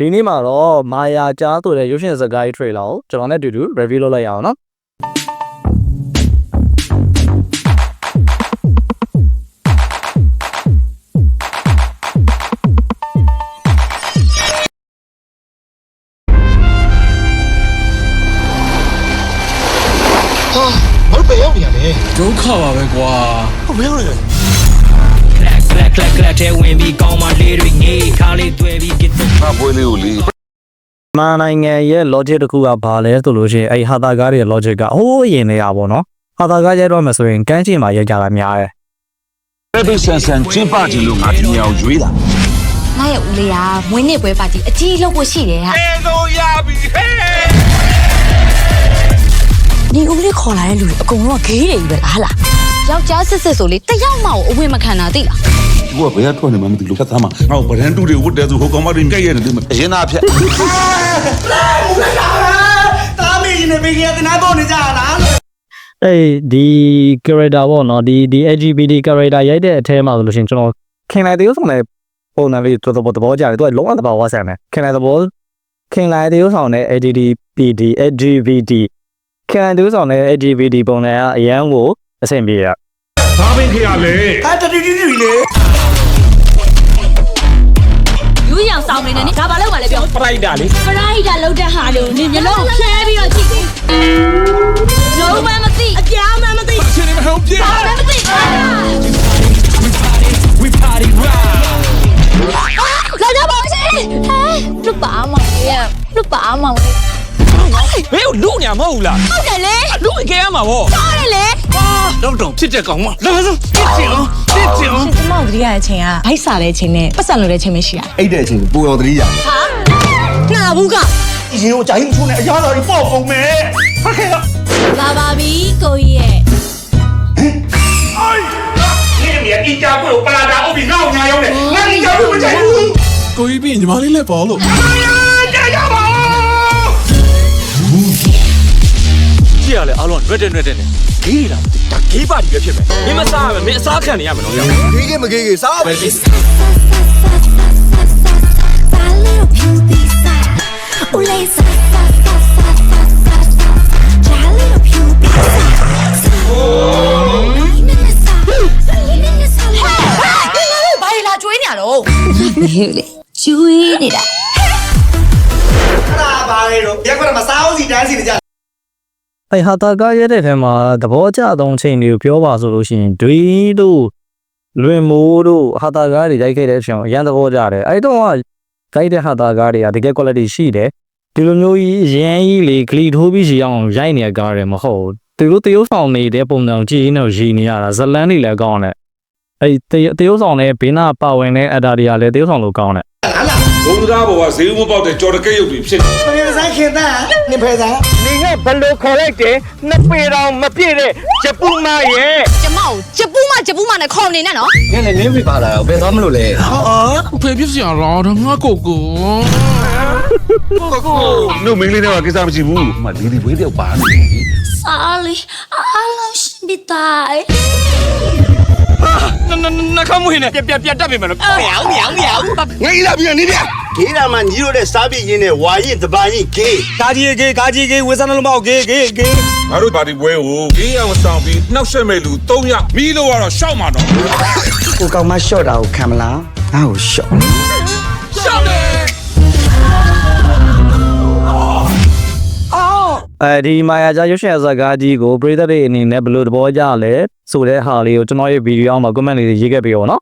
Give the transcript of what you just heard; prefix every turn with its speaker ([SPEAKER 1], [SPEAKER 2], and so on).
[SPEAKER 1] ဒီနေ့မှာတော့မာယာကြားဆိုတဲ့ရုပ်ရှင်စကားကြီး trailer ကိုကျွန်တော်နဲ့အတူတူ review လုပ်လိုက်ရအောင်နော်
[SPEAKER 2] ဘာလို့ပဲရောက်နေရလဲ
[SPEAKER 3] ဒုက္ခပါပဲကွာ
[SPEAKER 2] ဟုတ်ဘယ်ရောက်နေလဲ
[SPEAKER 4] clack ထဲဝင်ပြီးကောင်းမလေးတွေငေးခါလေးတွေ့ပြီးကစ်တဲ့
[SPEAKER 2] ငါပွဲလေးကိုလီ
[SPEAKER 1] မာနိုင်ငံရဲ့ logic တစ်ခုကဘာလဲဆိုလို့ရှိရင်အဲ့ဟာတာကားရဲ့ logic ကဟိုးအရင်လေးอ่ะဗောနော်ဟာတာကားရိုက်တော့မှဆိုရင်ကန်းချင်မှာရိုက်ကြတာများတယ်
[SPEAKER 2] ပဲပဲဆန်ဆန်ကျင်းပခြင်းလို့ငါဒီနေရာကိုရွေးတာ
[SPEAKER 5] ငါရဲ့ဦးလေးကမွေးနေ့ပွဲပါတီအကြီးလုပ်ဖို့ရှိတယ်ဟာ
[SPEAKER 2] အဲတော့ရပြီဟဲ့
[SPEAKER 5] ဒီဦးလေးခေါ်လာတဲ့လူတွေအကုန်လုံးကဂေးတွေပဲလားဟာယောက်ျားစစ်စစ်ဆိုလေတယောက်မှအဝတ်မခံတာသိလား
[SPEAKER 2] သူကဘယ်ကထွက်နေမှမသိလို့ဖြတ်သားမှာငါ့ဗရန်တူတွေဝတ်တယ်ဆိုဟိုကောင်မတွေကြိုက်ရတယ်ဒီမှာအရင်သားဖြတ်
[SPEAKER 3] တားမေးနေပြီကတနာတော့နေကြလား
[SPEAKER 1] အဲ့ဒီ character ပေါ့နော်ဒီ LGBT character ရိုက်တဲ့အထဲမှာဆိုလို့ရှိရင်ကျွန်တော်ခင်လိုက်တဲ့ဥဆောင်တဲ့ပုံစံလေးတော်တော်သဘောကျတယ်သူကလုံးဝသဘောဝဆန်တယ်ခင်လိုက်တဲ့ဥဆောင်တဲ့ LGBT ခင်လိုက်တဲ့ဥဆောင်တဲ့ LGBT ပုံစံကအရန်ကိုအဆင်ပြေတာ
[SPEAKER 2] ဘာပင်ခရလဲ
[SPEAKER 3] ဟာတတိတိလေ
[SPEAKER 5] ယူရအောင်ဆောင်နေတယ်နိဒါဘာလုပ်ပါလဲပြော
[SPEAKER 4] ပရိုက်တာလေ
[SPEAKER 5] ပရိုက်တာလောက်တဲ့ဟာလို့နင်မျိုးလုံးဖြဲပြီးတော့ကြည့်လုံးမမသိအပြားမမသိ
[SPEAKER 2] ရှင်နေမဟုတ်ပြေ
[SPEAKER 5] ဘာမှမသိ
[SPEAKER 4] we party rock
[SPEAKER 5] လာကြပါဦးရှင်လူပါမောင်ရဲ့လူပါမောင်
[SPEAKER 4] ဘယ်လူညာမဟုတ်လား
[SPEAKER 5] ဟုတ်တယ်လေ
[SPEAKER 4] လူအကဲရမှာဗော
[SPEAKER 5] ဟုတ်တယ်လေ
[SPEAKER 4] တော့တော့ဖြစ်တဲ့ကောင်မလာစမ်းပြစ်ချင်အောင်
[SPEAKER 6] ရှင်ကျမတို့တတိယအချိန်ကဗိုက်စားတဲ့အချိန်နဲ့ပတ်စံလို့တဲ့အချိန်ပဲရှိတာ
[SPEAKER 7] အဲ့တဲ့အချိန်ပူတော်သတိရ
[SPEAKER 5] ဟာနာဘူးက
[SPEAKER 3] ရင်ကိုဂျိုင်းချုံးနေအရာတော်ကြီးပေါ့အောင်မယ်ဟာခဲတော့
[SPEAKER 5] လာပါပြီကိုကြီးရဲ့
[SPEAKER 2] 你连一家不如巴拉达欧比闹娘妖嘞，那一家不在乎。
[SPEAKER 3] ကိုကြီးပြင်ညီမလေးလည်းပေါ်လို့
[SPEAKER 2] 加油吧！
[SPEAKER 4] ကြည့်ရလေအားလုံးရွက်တဲ့နဲ့ဂေးလာဒါဂေးပါတီပဲဖြစ်မယ်မင်းမစားရမယ်မင်းအစားခံနေရမယ်နော်ရော
[SPEAKER 7] ခေးကမခေးကစားပဲ
[SPEAKER 5] ဘာလဲလာကျွေးနေရတော့မဟေးလေကျွေးနေတာ
[SPEAKER 3] အဲ့ဒါပါလေတော့ရက်ခွက်မစားအောင်စီတန်းစီနေကြ
[SPEAKER 1] အဲ့ဟာတာကားရိုက်တဲ့ထဲမှာသဘောကျသောအချိန်တွေကိုပြောပါဆိုလို့ရှိရင်ဒွေတို့လွင်မိုးတို့ဟာတာကားတွေရိုက်ခဲ့တဲ့အချိန်အရန်သဘောကျတယ်အဲ့တော့ကိုက်တဲ့ဟာတာကားတွေကတကယ် quality ရှိတယ်ဒီလိုမျိုးကြီးရန်ကြီးလေဂလီထိုးပြီးရှိအောင်ရိုက်နေတဲ့ကားတွေမဟုတ်သူတို့တရုပ်ဆောင်နေတဲ့ပုံစံကြည့်နေတော့ရည်နေရတာဇလန်းတွေလည်းကောင်းတယ်အဲ့တရုပ်ဆောင်တဲ့ဘေးနာပါဝင်တဲ့အတာတွေကလည်းတရုပ်ဆောင်လို့ကောင်းတယ်
[SPEAKER 2] ဘုံသားဘောကဈေးမပေါက်တဲ့ကြော်တကက်ရုပ်တွေဖြစ်နေ
[SPEAKER 3] ဘယ်ဆိုင်ခင်သားနင်ဖယ်သား
[SPEAKER 4] နေကဘလို့ခေါ်လိုက်တယ်နှစ်ပေတော်မပြည့်တဲ့ဂျပူမရဲ့
[SPEAKER 5] ကျမကိုဂျပူးမနဲ့ခေါ်နေနဲ့နော်
[SPEAKER 7] နင်းလည်းနင်းပြပါလာတော့ဘယ်သွားမလို့လဲ
[SPEAKER 3] ဖေပြစ်စရာလားတော့ငါကိုကို
[SPEAKER 2] တို့မင်းလေးတွေကကိစ္စမရှိဘူး။မလီဒီဝေးတော့ပါနေ
[SPEAKER 5] စားလေအားလုံးရှင်ပြတိုင်း
[SPEAKER 4] နှခမ်းမွေးနဲ့ပြတ်တတ်ပြီမလို့မြောင်
[SPEAKER 7] ငါကြီးလာပြီးနေပြခေးတာမှညီတို့တဲ့စားပြင်းနဲ့ဝါရင်တပန်ရင်ခေး
[SPEAKER 4] ကာကြီးကေဝေစနလုံးပေါ့ကေ
[SPEAKER 2] ။ငါတို့ပါတီပွဲကိုဂေးအောင်ဆောင်ပြီးနှောက်ရှက်မဲ့လူ3ယောက်မီးလို့ကတော့ရှောက်မှာတော့
[SPEAKER 3] ကိုကောင်မရှော့တာကိုခံမလားငါ့ကိုရှော့
[SPEAKER 4] ရှောက်တယ်
[SPEAKER 1] ဒီမာယာကြားရုပ်ရှင်ဇာတ်ကားကြီးကိုပရိသတ်တွေအနေနဲ့ဘယ်လိုသဘောကျလဲဆိုတဲ့ဟာလေးကိုကျွန်တော်ရဲ့ဗီဒီယိုအောက်မှာ comment လေးရေးခဲ့ပေးပါဦးနော်